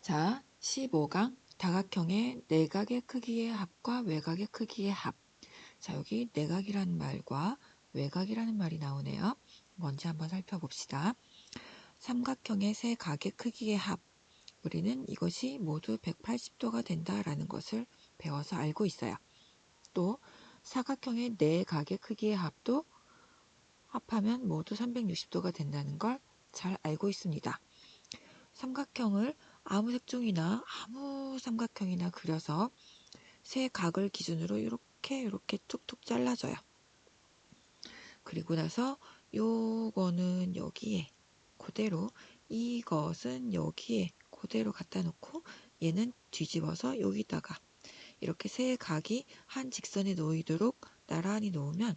자, 15강 다각형의 내각의 크기의 합과 외각의 크기의 합. 자, 여기 내각이라는 말과 외각이라는 말이 나오네요. 뭔지 한번 살펴봅시다. 삼각형의 세 각의 크기의 합. 우리는 이것이 모두 180도가 된다라는 것을 배워서 알고 있어요. 또 사각형의 네 각의 크기의 합도 합하면 모두 360도가 된다는 걸 잘 알고 있습니다. 삼각형을 아무 색종이나 아무 삼각형이나 그려서 세 각을 기준으로 이렇게 툭툭 잘라줘요. 그리고 나서 요거는 여기에 그대로, 이것은 여기에 그대로 갖다 놓고 얘는 뒤집어서 여기다가 이렇게 세 각이 한 직선에 놓이도록 나란히 놓으면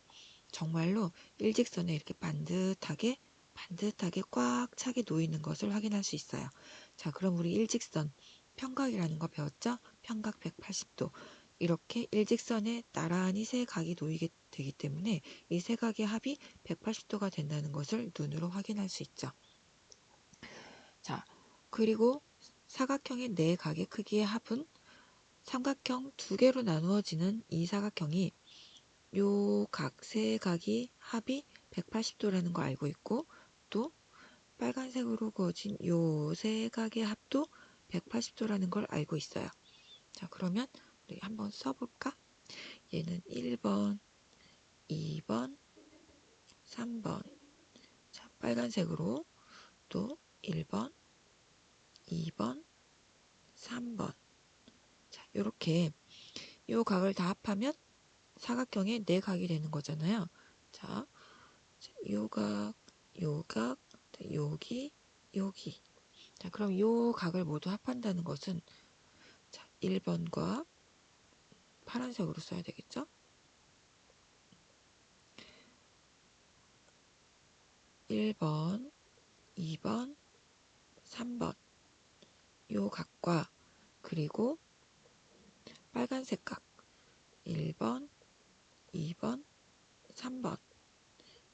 정말로 일직선에 이렇게 반듯하게 꽉 차게 놓이는 것을 확인할 수 있어요. 자, 그럼 우리 일직선 평각이라는 거 배웠죠? 평각 180도. 이렇게 일직선에 나란히 세 각이 놓이게 되기 때문에 이 세 각의 합이 180도가 된다는 것을 눈으로 확인할 수 있죠. 자, 그리고 사각형의 네 각의 크기의 합은 삼각형 두 개로 나누어지는 이 사각형이 요 각, 세 각이 합이 180도라는 거 알고 있고, 또 빨간색으로 그어진 요 세 각의 합도 180도라는 걸 알고 있어요. 자, 그러면 우리 한번 써볼까? 얘는 1번, 2번, 3번. 자, 빨간색으로 또 1번, 2번, 3번. 자, 요렇게 요 각을 다 합하면 사각형의 네 각이 되는 거잖아요. 자, 요 각, 요 각, 여기, 여기. 자, 그럼 요 각을 모두 합한다는 것은 자, 1번과 파란색으로 써야 되겠죠? 1번, 2번, 3번. 요 각과 그리고 빨간색 각 1번, 2번, 3번.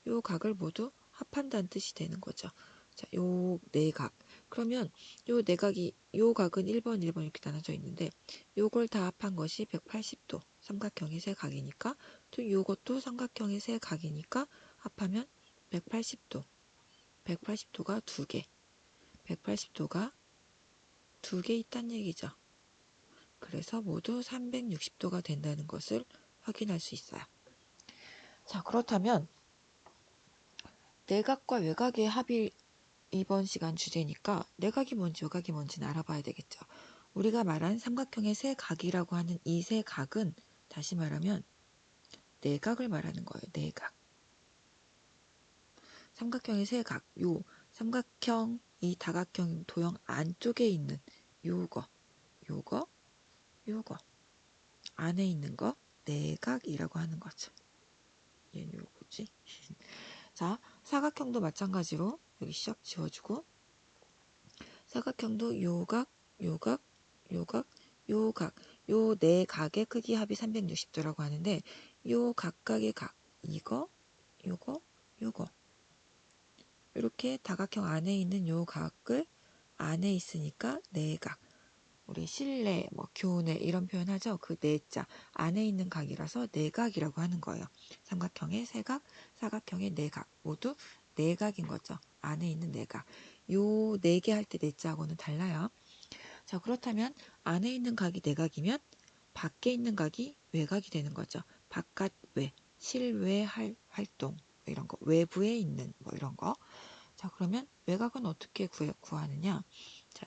요 각을 모두 합한다는 뜻이 되는 거죠. 자, 요 네 각. 그러면 요 네 각이, 요 각은 1번, 1번 이렇게 나눠져 있는데 요걸 다 합한 것이 180도. 삼각형의 세 각이니까. 또 요것도 삼각형의 세 각이니까 합하면 180도. 180도가 두 개. 180도가 두 개 있다는 얘기죠. 그래서 모두 360도가 된다는 것을 확인할 수 있어요. 자, 그렇다면 내각과 외각의 합이 이번 시간 주제니까 내각이 뭔지 외각이 뭔지는 알아봐야 되겠죠. 우리가 말한 삼각형의 세 각이라고 하는 이 세 각은 다시 말하면 내각을 말하는 거예요. 내각. 삼각형의 세 각. 요 삼각형, 이 다각형 도형 안쪽에 있는 요거, 요거, 요거. 안에 있는 거 내각이라고 하는 거죠. 얘는 요거지. 자, 사각형도 마찬가지로 여기 샥 지워주고, 사각형도 요각, 요각, 요각, 요각, 요 네 각의 크기 합이 360도라고 하는데 요 각각의 각, 이거, 요거, 요거, 이렇게 다각형 안에 있는 요 각을 안에 있으니까 네 각. 우리 실내, 뭐 교내 이런 표현하죠. 그 네자 안에 있는 각이라서 네각이라고 하는 거예요. 삼각형의 세각, 사각형의 네각 모두 네각인 거죠. 안에 있는 네각. 요 네 개 할 때 네자하고는 달라요. 자, 그렇다면 안에 있는 각이 내각이면 밖에 있는 각이 외각이 되는 거죠. 바깥 외, 실외 활동 뭐 이런 거, 외부에 있는 뭐 이런 거. 자, 그러면 외각은 어떻게 구하느냐? 자,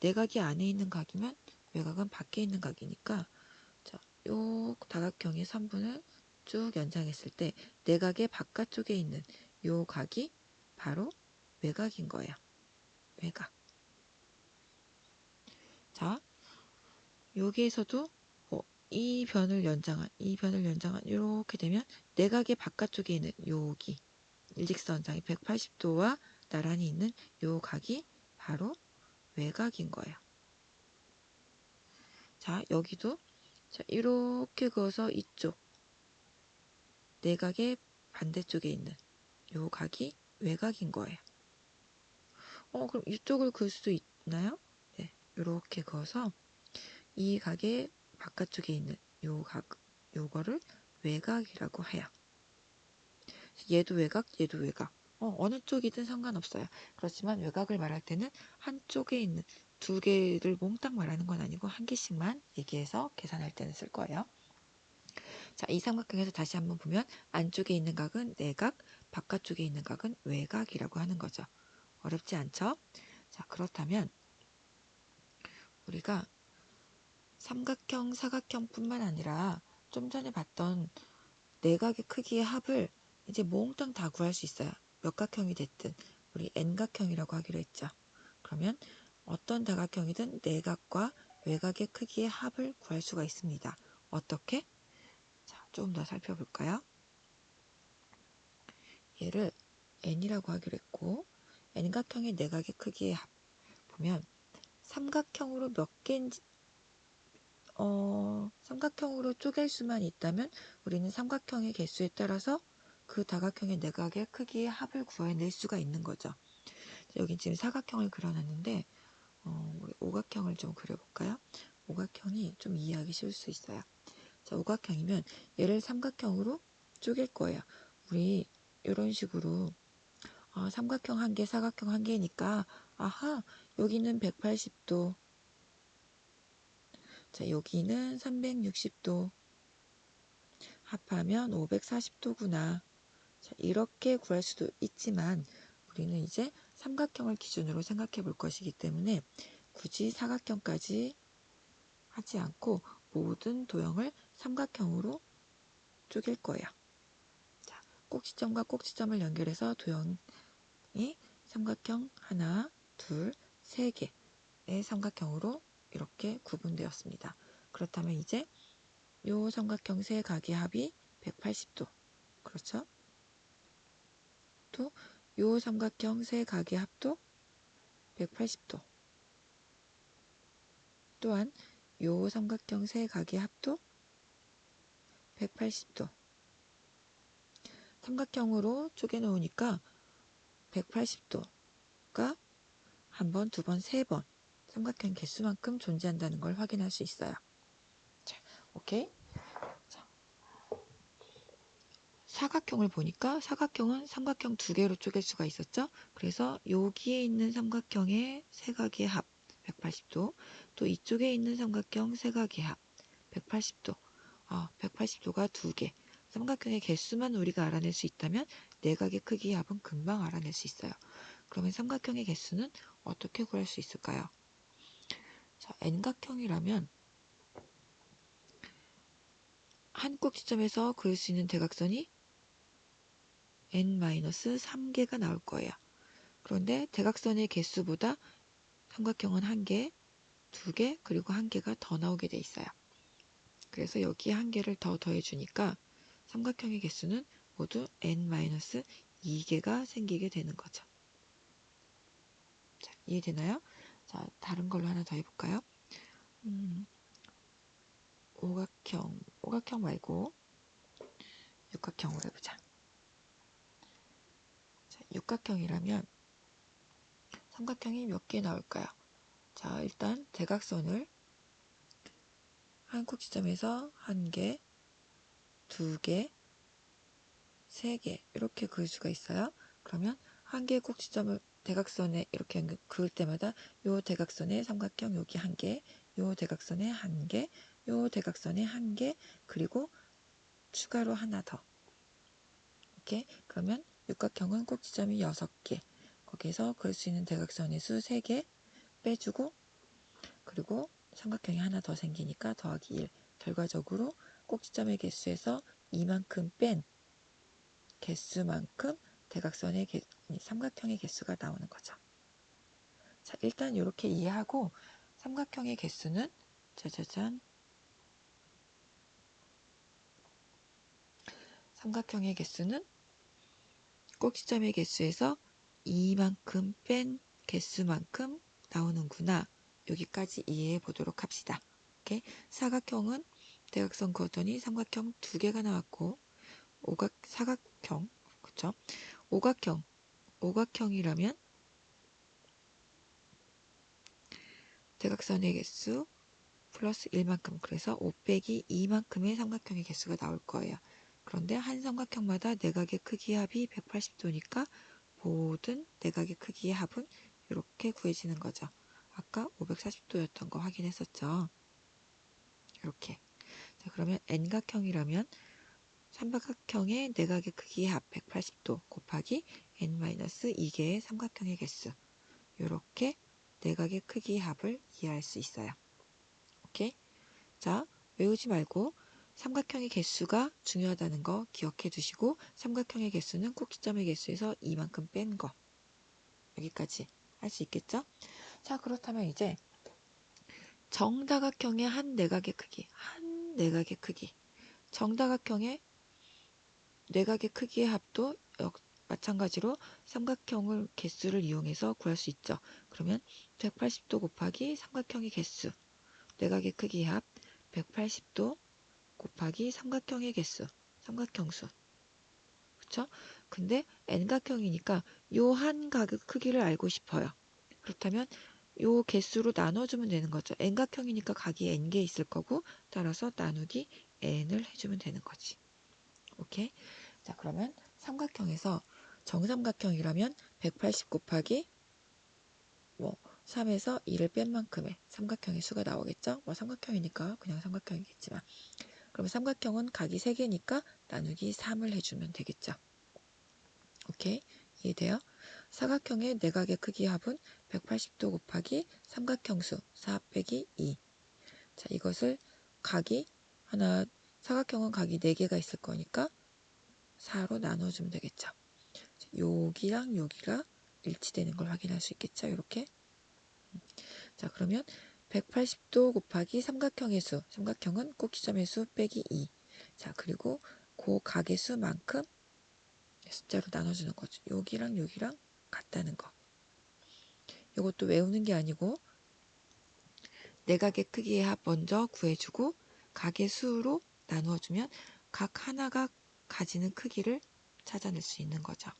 내각이 안에 있는 각이면 외각은 밖에 있는 각이니까 자, 요 다각형의 3분을 쭉 연장했을 때 내각의 바깥쪽에 있는 요 각이 바로 외각인 거예요. 외각. 자, 여기에서도 이 변을 연장한 이렇게 되면 내각의 바깥쪽에 있는 여기 일직선상의 180도와 나란히 있는 요 각이 바로 외각인 거예요. 자, 여기도 자, 이렇게 그어서 이쪽 내각의 반대쪽에 있는 요 각이 외각인 거예요. 그럼 이쪽을 그을 수도 있나요? 네. 이렇게 그어서 이 각의 바깥쪽에 있는 요거를 외곽이라고 해요. 얘도 외곽, 얘도 외곽. 어느 쪽이든 상관없어요. 그렇지만 외곽을 말할 때는 한쪽에 있는 두 개를 몽땅 말하는 건 아니고 한 개씩만 얘기해서 계산할 때는 쓸 거예요. 자, 이 삼각형에서 다시 한번 보면 안쪽에 있는 각은 내각, 바깥쪽에 있는 각은 외곽이라고 하는 거죠. 어렵지 않죠? 자, 그렇다면 우리가 삼각형, 사각형뿐만 아니라 좀 전에 봤던 내각의 크기의 합을 이제 몽땅 다 구할 수 있어요. 몇 각형이 됐든 우리 n각형이라고 하기로 했죠. 그러면 어떤 다각형이든 내각과 외곽의 크기의 합을 구할 수가 있습니다. 어떻게? 자, 조금 더 살펴볼까요? 얘를 n이라고 하기로 했고 n각형의 내각의 크기의 합 보면 삼각형으로 몇 개인지 삼각형으로 쪼갤 수만 있다면 우리는 삼각형의 개수에 따라서 그 다각형의 내각의 크기의 합을 구해낼 수가 있는 거죠. 여기 지금 사각형을 그려놨는데 우리 오각형을 좀 그려볼까요? 오각형이 좀 이해하기 쉬울 수 있어요. 자, 오각형이면 얘를 삼각형으로 쪼갤 거예요. 우리 이런 식으로 삼각형 한 개, 사각형 한 개니까 아하, 여기는 180도, 자, 여기는 360도, 합하면 540도구나. 자, 이렇게 구할 수도 있지만 우리는 이제 삼각형을 기준으로 생각해 볼 것이기 때문에 굳이 사각형까지 하지 않고 모든 도형을 삼각형으로 쪼갤 거예요. 자, 꼭지점과 꼭지점을 연결해서 도형이 삼각형 하나, 둘, 세 개의 삼각형으로 이렇게 구분되었습니다. 그렇다면 이제 요 삼각형 세 각의 합이 180도. 그렇죠? 또 요 삼각형 세 각의 합도 180도. 또한 요 삼각형 세 각의 합도 180도. 삼각형으로 쪼개 놓으니까 180도가 한 번, 두 번, 세 번 삼각형 개수만큼 존재한다는 걸 확인할 수 있어요. 자, 오케이. 자, 사각형을 보니까 사각형은 삼각형 두 개로 쪼갤 수가 있었죠. 그래서 여기에 있는 삼각형의 세 각의 합 180도, 또 이쪽에 있는 삼각형 세 각의 합 180도. 180도가 두 개. 삼각형의 개수만 우리가 알아낼 수 있다면 내각의 크기의 합은 금방 알아낼 수 있어요. 그러면 삼각형의 개수는 어떻게 구할 수 있을까요? 자, n각형이라면 한 꼭지점에서 그을 수 있는 대각선이 n-3개가 나올 거예요. 그런데 대각선의 개수보다 삼각형은 한 개, 두 개, 그리고 한 개가 더 나오게 돼 있어요. 그래서 여기에 한 개를 더 더해주니까 삼각형의 개수는 모두 n-2개가 생기게 되는 거죠. 자, 이해되나요? 자, 다른 걸로 하나 더 해볼까요? 오각형 말고 육각형으로 해보자. 자, 육각형이라면 삼각형이 몇 개 나올까요? 자, 일단 대각선을 한 꼭지점에서 한 개, 두 개, 세 개 이렇게 그을 수가 있어요. 그러면 한 개의 꼭지점을 대각선에 이렇게 그을 때마다 요 대각선에 삼각형 여기 한 개, 요 대각선에 한 개, 요 대각선에 한 개, 그리고 추가로 하나 더. 이렇게 그러면 육각형은 꼭지점이 6개. 거기에서 그을 수 있는 대각선의 수 3개 빼주고 그리고 삼각형이 하나 더 생기니까 더하기 1. 결과적으로 꼭지점의 개수에서 이만큼 뺀 개수만큼 대각선의 삼각형의 개수가 나오는 거죠. 자, 일단 이렇게 이해하고 삼각형의 개수는 짜자잔 삼각형의 개수는 꼭지점의 개수에서 이만큼 뺀 개수만큼 나오는구나. 여기까지 이해해 보도록 합시다. 오케이? 사각형은 대각선 그었더니 삼각형 두 개가 나왔고 사각형 그쵸? 오각형이라면 대각선의 개수 플러스 1만큼, 그래서 5 빼기 2만큼의 삼각형의 개수가 나올 거예요. 그런데 한 삼각형마다 내각의 크기의 합이 180도니까 모든 내각의 크기의 합은 이렇게 구해지는 거죠. 아까 540도였던 거 확인했었죠. 이렇게. 자, 그러면 n각형이라면 삼각형의 내각의 크기의 합 180도 곱하기 n-2개의 삼각형의 개수, 이렇게 내각의 크기의 합을 이해할 수 있어요. 오케이? 자, 외우지 말고 삼각형의 개수가 중요하다는 거 기억해 두시고, 삼각형의 개수는 꼭지점의 개수에서 이만큼 뺀 거, 여기까지 할 수 있겠죠? 자, 그렇다면 이제 정다각형의 한 내각의 크기, 정다각형의 내각의 크기의 합도 마찬가지로 삼각형을 개수를 이용해서 구할 수 있죠. 그러면 180도 곱하기 삼각형의 개수, 내각의 크기의 합 180도 곱하기 삼각형의 개수, 삼각형수. 그쵸? 근데 n각형이니까 요 한 각의 크기를 알고 싶어요. 그렇다면 요 개수로 나눠주면 되는 거죠. n각형이니까 각이 n개 있을 거고, 따라서 나누기 n을 해주면 되는 거지. 오케이? 자, 그러면 삼각형에서 정삼각형이라면 180 곱하기 3에서 2를 뺀 만큼의 삼각형의 수가 나오겠죠? 삼각형이니까 그냥 삼각형이겠지만, 그러면 삼각형은 각이 3개니까 나누기 3을 해주면 되겠죠? 오케이? 이해돼요? 사각형의 내각의 크기 합은 180도 곱하기 삼각형수 4 빼기 2. 자, 이것을 사각형은 각이 4개가 있을 거니까 4로 나눠주면 되겠죠? 여기랑 여기가 일치되는 걸 확인할 수 있겠죠? 이렇게. 자, 그러면 180도 곱하기 삼각형의 수, 삼각형은 꼭지점의 수 빼기 2. 자, 그리고 그 각의 수만큼 숫자로 나눠주는 거죠. 여기랑 여기랑 같다는 거. 이것도 외우는 게 아니고 내각의 크기의 합 먼저 구해주고 각의 수로 나누어주면 각 하나가 가지는 크기를 찾아낼 수 있는 거죠.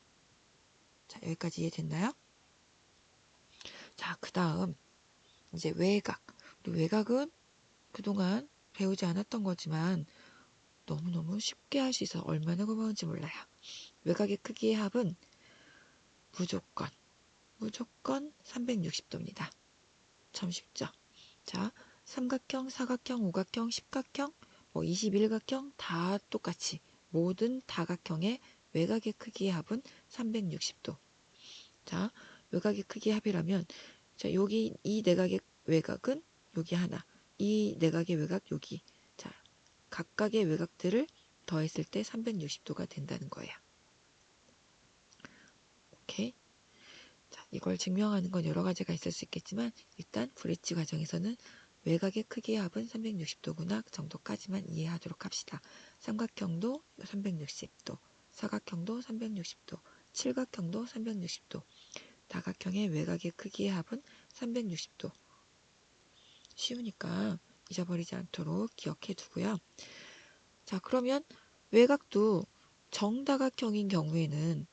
자, 여기까지 이해됐나요? 자, 그 다음 이제 외각. 우리 외각은 그동안 배우지 않았던 거지만 너무너무 쉽게 할 수 있어서 얼마나 고마운지 몰라요. 외각의 크기의 합은 무조건 360도입니다. 참 쉽죠? 자, 삼각형, 사각형, 오각형, 십각형, 21각형 다 똑같이 모든 다각형의 외곽의 크기의 합은 360도. 자, 외곽의 크기의 합이라면, 자, 여기 이 내각의 외곽은 여기 하나, 이 내각의 외곽 여기. 자, 각각의 외곽들을 더했을 때 360도가 된다는 거예요. 오케이? 자, 이걸 증명하는 건 여러 가지가 있을 수 있겠지만 일단 브릿지 과정에서는 외곽의 크기의 합은 360도구나 그 정도까지만 이해하도록 합시다. 삼각형도 360도, 사각형도 360도, 칠각형도 360도, 다각형의 외곽의 크기의 합은 360도. 쉬우니까 잊어버리지 않도록 기억해 두고요. 자, 그러면 외곽도 정다각형인 경우에는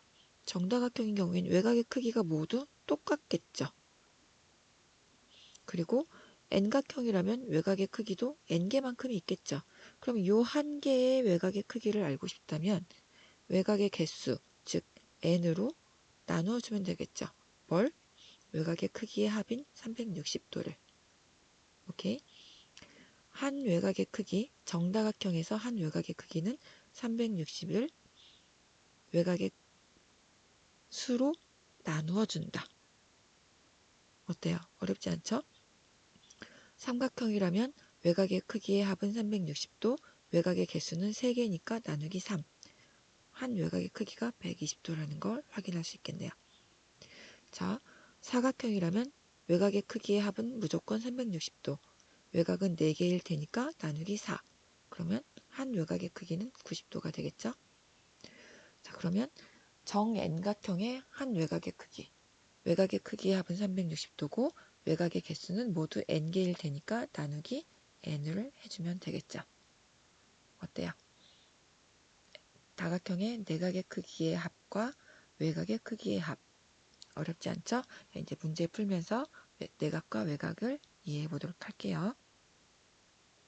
외곽의 크기가 모두 똑같겠죠. 그리고 n각형이라면 외곽의 크기도 n개만큼이 있겠죠. 그럼 이 한 개의 외곽의 크기를 알고 싶다면 외곽의 개수, 즉 n으로 나누어주면 되겠죠. 뭘? 외곽의 크기의 합인 360도를. 오케이? 한 외곽의 크기, 정다각형에서 한 외곽의 크기는 360을 외곽의 수로 나누어 준다. 어때요? 어렵지 않죠? 삼각형이라면 외곽의 크기의 합은 360도, 외곽의 개수는 3개니까 나누기 3. 한 외곽의 크기가 120도라는 걸 확인할 수 있겠네요. 자, 사각형이라면 외곽의 크기의 합은 무조건 360도, 외곽은 4개일 테니까 나누기 4. 그러면 한 외곽의 크기는 90도가 되겠죠? 자, 그러면 정n각형의 한 외곽의 크기. 외곽의 크기의 합은 360도고 외곽의 개수는 모두 n개일 테니까 나누기 n을 해주면 되겠죠. 어때요? 다각형의 내각의 크기의 합과 외곽의 크기의 합. 어렵지 않죠? 이제 문제 풀면서 내각과 외곽을 이해해 보도록 할게요.